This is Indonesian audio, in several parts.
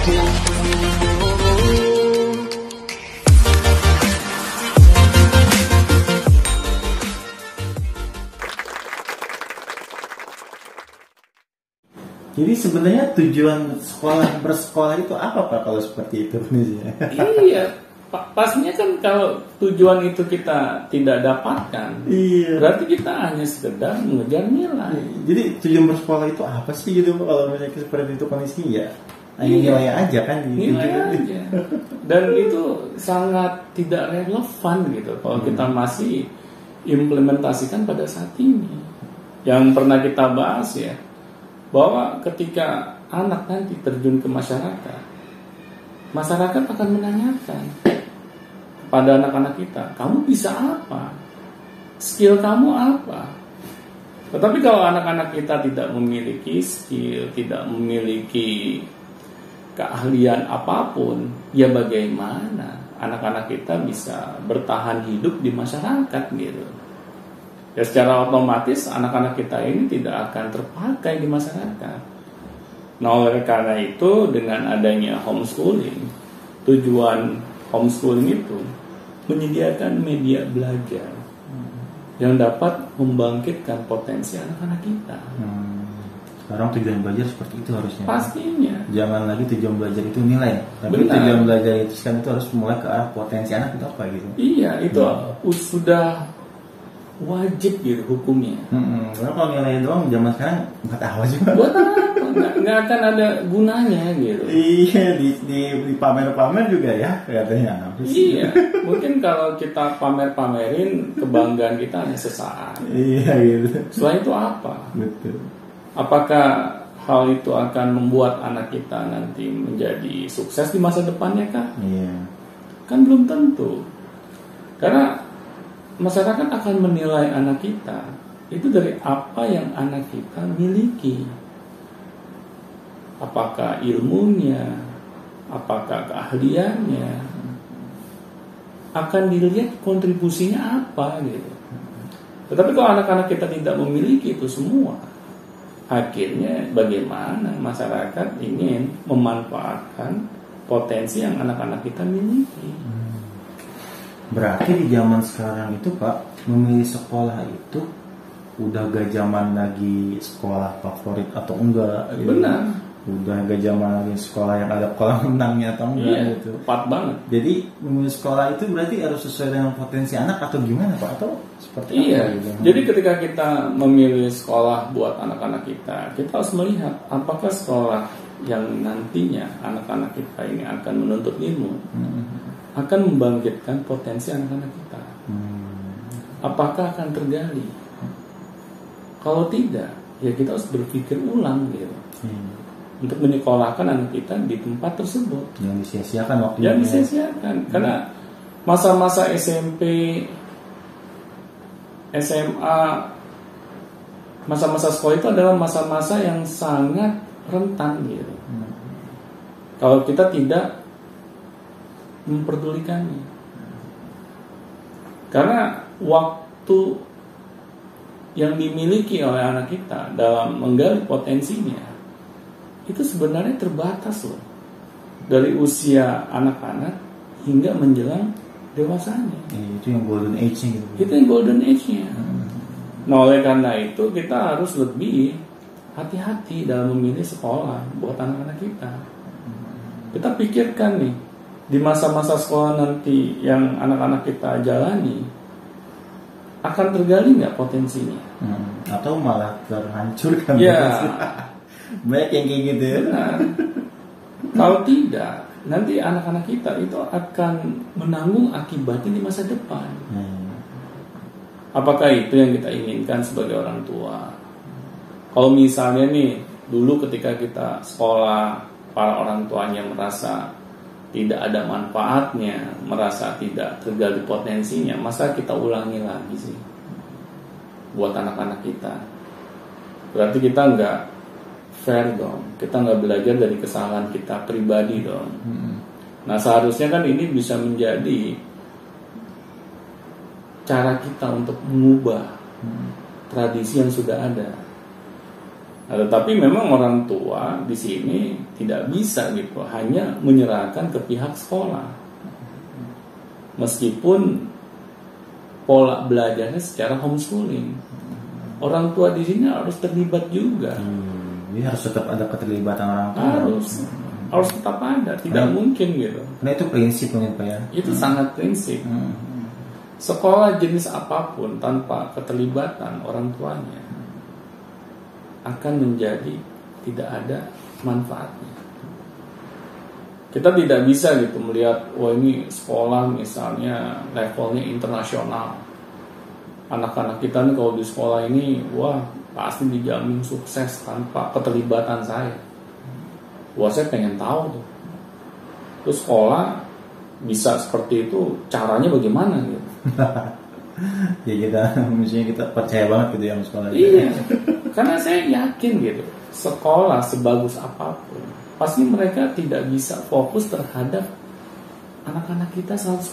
Jadi sebenarnya tujuan sekolah bersekolah itu apa Pak kalau seperti itu? Iya, pastinya kan kalau tujuan itu kita tidak dapatkan, iya. Berarti kita hanya sekedar mengejar nilai. Jadi tujuan bersekolah itu apa sih gitu Pak kalau misalnya seperti itu kondisinya ya? Hanya nilai aja kan? Nilai aja. Dan itu sangat tidak relevan gitu kalau kita masih implementasikan pada saat ini. Yang pernah kita bahas ya, bahwa ketika anak nanti terjun ke masyarakat, masyarakat akan menanyakan kepada anak-anak kita, kamu bisa apa? Skill kamu apa? Tetapi kalau anak-anak kita tidak memiliki skill, tidak memiliki keahlian apapun, ya bagaimana anak-anak kita bisa bertahan hidup di masyarakat gitu? Ya secara otomatis anak-anak kita ini tidak akan terpakai di masyarakat. Nah oleh karena itu dengan adanya homeschooling, tujuan homeschooling itu menyediakan media belajar yang dapat membangkitkan potensi anak-anak kita. Sekarang tujuan belajar seperti itu harusnya. Pastinya. Jangan lagi tujuan belajar itu nilai, tapi tujuan belajar itu sekarang itu harus mulai ke arah potensi anak itu apa gitu. Iya, itu sudah wajib gitu hukumnya. Karena kalau nilai doang zaman sekarang nggak tahu juga. Buat apa? Nggak akan ada gunanya gitu. Iya, di pamer-pamer juga ya katanya. Iya, mungkin kalau kita pamer-pamerin kebanggaan kita hanya sesaat. Iya gitu. Setelah itu apa? Betul. Apakah hal itu akan membuat anak kita nanti menjadi sukses di masa depannya kah? Iya. Kan belum tentu. Karena masyarakat akan menilai anak kita itu dari apa yang anak kita miliki. Apakah ilmunya, apakah keahliannya, akan dilihat kontribusinya apa gitu. Tetapi kalau anak-anak kita tidak memiliki itu semua, akhirnya bagaimana masyarakat ingin memanfaatkan potensi yang anak-anak kita miliki. Berarti di zaman sekarang itu Pak, memilih sekolah itu udah gak zaman lagi sekolah favorit atau enggak gitu. Benar. Udah gak zaman lagi sekolah yang ada kolam renangnya atau enggak gitu. Tepat banget. Jadi memilih sekolah itu berarti harus sesuai dengan potensi anak atau gimana Pak? Atau seperti apa gitu? Jadi ketika kita memilih sekolah buat anak-anak kita harus melihat apakah sekolah yang nantinya anak-anak kita ini akan menuntut ilmu akan membangkitkan potensi anak-anak kita. Apakah akan tergali? Kalau tidak, ya kita harus berpikir ulang gitu. Untuk menyekolahkan anak kita di tempat tersebut. Yang disia-siakan waktunya. Yang disia-siakan. Karena masa-masa SMP, SMA, masa-masa sekolah itu adalah masa-masa yang sangat rentan gitu. Kalau kita tidak memperdulikannya, karena waktu yang dimiliki oleh anak kita dalam menggali potensinya itu sebenarnya terbatas loh, dari usia anak-anak hingga menjelang dewasanya. Itu yang golden age-nya gitu. Itu yang golden age-nya. Nah oleh karena itu kita harus lebih hati-hati dalam memilih sekolah buat anak-anak kita. Kita pikirkan nih, di masa-masa sekolah nanti yang anak-anak kita jalani akan tergali nggak potensinya? Atau malah terhancurkan? Ya, banyak yang kayak gitu ya. Nah, kalau tidak, nanti anak-anak kita itu akan menanggung akibatnya di masa depan. Apakah itu yang kita inginkan sebagai orang tua? Kalau misalnya nih, dulu ketika kita sekolah, para orang tuanya merasa tidak ada manfaatnya, merasa tidak tergali potensinya, masa kita ulangi lagi sih buat anak-anak kita? Berarti kita nggak fair dong, kita nggak belajar dari kesalahan kita pribadi dong. Nah seharusnya kan ini bisa menjadi cara kita untuk mengubah tradisi yang sudah ada. Nah, tetapi memang orang tua di sini tidak bisa gitu, hanya menyerahkan ke pihak sekolah. Meskipun pola belajarnya secara homeschooling, orang tua di sini harus terlibat juga. Jadi harus tetap ada keterlibatan orang tua. Harus tetap ada, tidak mungkin gitu. Karena itu prinsip mungkin Pak ya. Itu sangat prinsip. Sekolah jenis apapun tanpa keterlibatan orang tuanya akan menjadi tidak ada manfaatnya. Kita tidak bisa gitu melihat, wah ini sekolah misalnya levelnya internasional. Anak-anak kita nih kalau di sekolah ini, wah pasti dijamin sukses tanpa keterlibatan saya. Wah saya pengen tahu tuh. Terus sekolah bisa seperti itu, caranya bagaimana gitu? Ya misalnya kita percaya banget gitu yang sekolah. Iya, karena saya yakin gitu, sekolah sebagus apapun, pasti mereka tidak bisa fokus terhadap anak-anak kita 100%.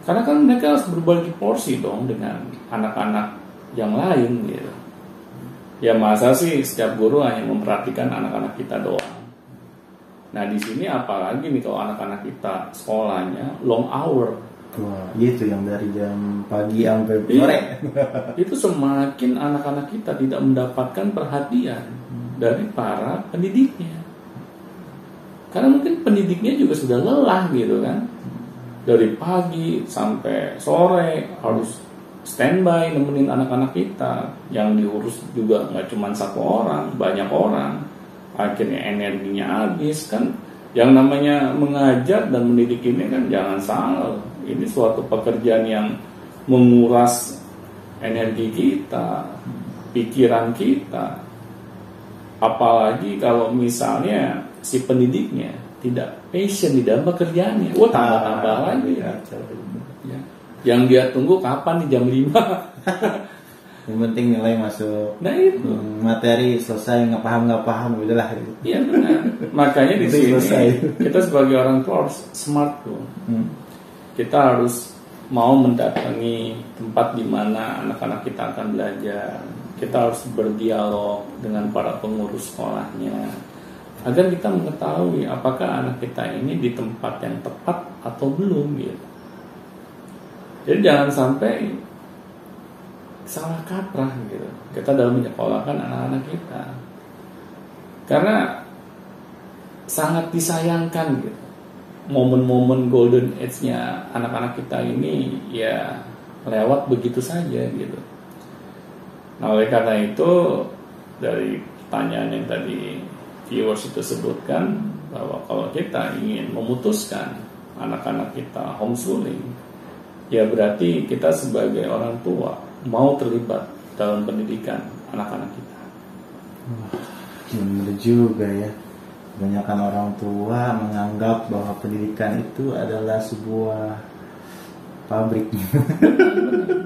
Karena kan mereka harus berbagi porsi dong dengan anak-anak yang lain gitu. Ya masa sih setiap guru hanya memperhatikan anak-anak kita doang. Nah di sini apalagi nih kalau anak-anak kita sekolahnya long hour. Wah, itu yang dari jam pagi sampai sore. Itu semakin anak-anak kita tidak mendapatkan perhatian dari para pendidiknya. Karena mungkin pendidiknya juga sudah lelah gitu kan. Dari pagi sampai sore harus standby nemenin anak-anak kita. Yang diurus juga nggak cuma satu orang, banyak orang. Akhirnya energinya habis kan. Yang namanya mengajar dan mendidik ini kan jangan salah. Ini suatu pekerjaan yang menguras energi kita, pikiran kita. Apalagi kalau misalnya si pendidiknya tidak passion di dalam pekerjaannya. Wah tambah-tambah lagi. Ya. Yang dia tunggu kapan nih jam 5. Yang penting nilai masuk. Nah itu materi selesai, nggak paham udahlah. Iya benar. Makanya di sini kita sebagai orang tua harus smart tuh. Kita harus mau mendatangi tempat di mana anak-anak kita akan belajar. Kita harus berdialog dengan para pengurus sekolahnya agar kita mengetahui apakah anak kita ini di tempat yang tepat atau belum gitu. Jadi jangan sampai salah kaprah gitu kita dalam menyekolahkan anak-anak kita, karena sangat disayangkan gitu momen-momen golden age-nya anak-anak kita ini ya lewat begitu saja gitu. Nah oleh karena itu dari pertanyaan yang tadi viewers itu sebutkan bahwa kalau kita ingin memutuskan anak-anak kita homeschooling, ya berarti kita sebagai orang tua mau terlibat dalam pendidikan anak-anak kita. Benar juga ya. Kebanyakan orang tua menganggap bahwa pendidikan itu adalah sebuah pabrik.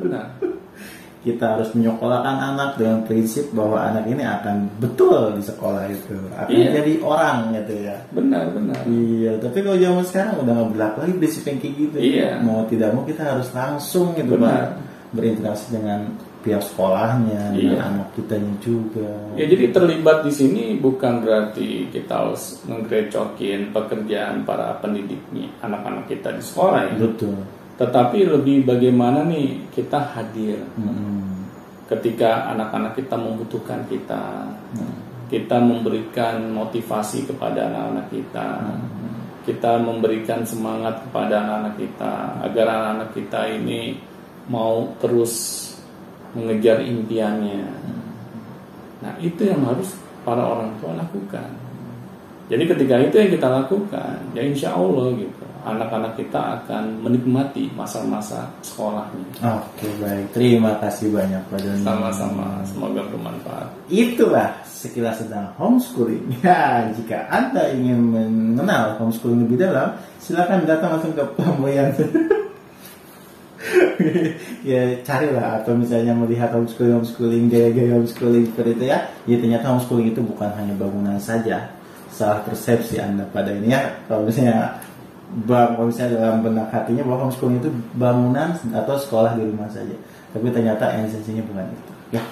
Benar. Kita harus menyekolahkan anak dengan prinsip bahwa anak ini akan betul di sekolah itu, akan jadi orang gitu ya. Benar. Iya, tapi kalau zaman sekarang udah nggak berlaku lagi prinsip yang kayak gitu. Iya. Mau tidak mau kita harus langsung gitu Pak, berinteraksi dengan pihak sekolahnya, dengan anak kitanya juga. Ya jadi terlibat di sini bukan berarti kita harus menggerecokin pekerjaan para pendidiknya anak-anak kita di sekolah ya. Betul. Tetapi lebih bagaimana nih kita hadir ketika anak-anak kita membutuhkan kita. Kita memberikan motivasi kepada anak-anak kita. Kita memberikan semangat kepada anak-anak kita agar anak-anak kita ini mau terus mengejar impiannya. Nah itu yang harus para orang tua lakukan. Jadi ketika itu yang kita lakukan, ya insya Allah gitu, anak-anak kita akan menikmati masa-masa sekolahnya. Oke, baik. Terima kasih banyak Pak Doni. Sama-sama, semoga bermanfaat. Itulah sekilas tentang homeschooling. Ya, jika Anda ingin mengenal homeschooling lebih dalam, silakan datang langsung ke Pemboyan. Ya carilah, atau misalnya melihat homeschooling, gaya-gaya homeschooling seperti itu ya. Ya ternyata homeschooling itu bukan hanya bangunan saja. Salah persepsi Anda pada ini ya. Kalau misalnya dalam benak hatinya bahwa homeschooling itu bangunan atau sekolah di rumah saja, tapi ternyata esensinya bukan itu. Ya,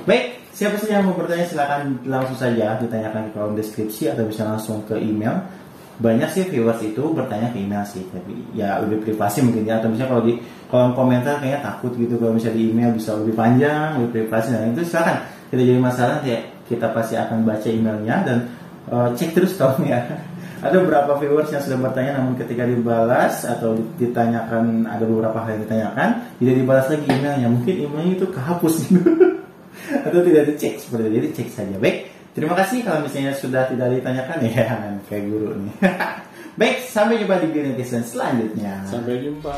baik. siapa saja yang mau bertanya silakan langsung saja ditanyakan di kolom deskripsi atau bisa langsung ke email. Banyak sih viewers itu bertanya ke email sih, tapi ya lebih privasi mungkin ya, atau misalnya kalau di kolom komentar kayaknya takut gitu kalau misalnya di email bisa lebih panjang, lebih privasi, dan itu silakan kita jadi masalah ya, kita pasti akan baca emailnya dan cek terus tahunnya. Ada beberapa viewers yang sudah bertanya namun ketika dibalas atau ditanyakan, ada beberapa hal yang ditanyakan tidak dibalas lagi emailnya, mungkin emailnya itu kehapus gitu atau tidak dicek seperti itu. Jadi cek saja. Baik, terima kasih kalau misalnya sudah tidak ditanyakan ya, kayak guru nih. Baik, sampai jumpa di video netizen selanjutnya. Sampai jumpa.